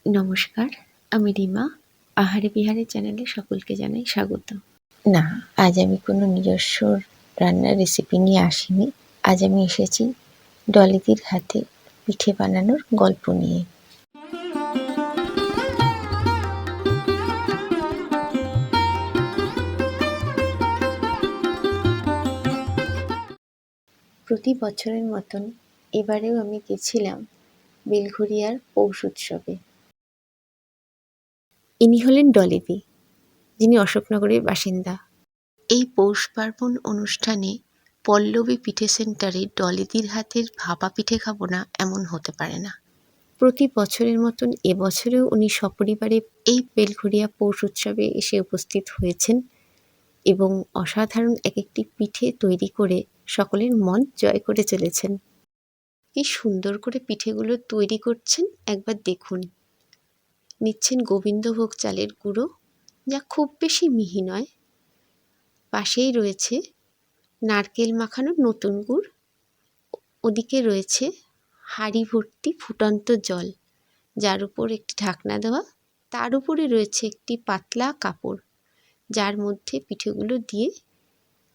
নমস্কার, আমি রিমা। আহারে বিহারে চ্যানেলে সকলকে জানাই স্বাগত। না, আজ আমি কোনো নিজস্ব রান্নার রেসিপি নিয়ে আসিনি। আজ আমি এসেছি ডলিদির হাতে পিঠে বানানোর গল্প নিয়ে। প্রতি বছরের মতন এবারেও আমি গেছিলাম বেলঘরিয়ার পৌষ উৎসবে। ইনি হলেন ডলিদি, যিনি অশোকনগরের বাসিন্দা। এই পৌষ পার্বণ অনুষ্ঠানে পল্লবী পিঠে সেন্টারে ডলিদির হাতের ভাপা পিঠে খাবো না এমন হতে পারে না। প্রতি বছরের মতন এবছরেও উনি সপরিবারে এই বেলঘরিয়া পৌষ উৎসবে এসে উপস্থিত হয়েছেন এবং অসাধারণ এক একটি পিঠে তৈরি করে সকলের মন জয় করে চলেছেন। কি সুন্দর করে পিঠেগুলো তৈরি করছেন একবার দেখুন। নিচ্ছেন গোবিন্দভোগ চালের গুঁড়ো, যা খুব বেশি মিহি নয়। পাশেই রয়েছে নারকেল মাখানোর নতুন গুড়, ওদিকে রয়েছে হাঁড়ি ভর্তি ফুটন্ত জল, যার উপর একটি ঢাকনা দেওয়া, তার উপরে রয়েছে একটি পাতলা কাপড়, যার মধ্যে পিঠেগুলো দিয়ে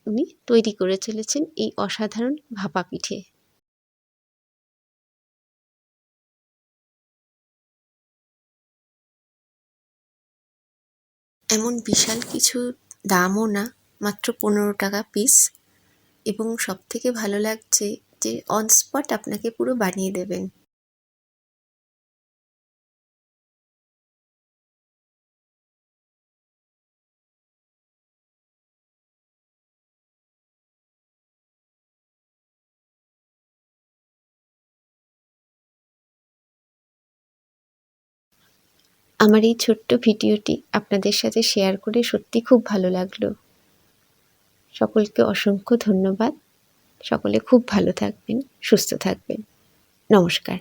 উনি তৈরি করে চলেছেন এই অসাধারণ ভাপা পিঠে। এমন বিশাল কিছু দামও না, মাত্র 15 টাকা পিস। এবং সবথেকে ভালো লাগছে যে অন স্পট আপনাকে পুরো বানিয়ে দেবেন। আমার এই ছোট্ট ভিডিওটি আপনাদের সাথে শেয়ার করে সত্যি খুব ভালো লাগলো। সকলকে অসংখ্য ধন্যবাদ। সকলে খুব ভালো থাকবেন, সুস্থ থাকবেন। নমস্কার।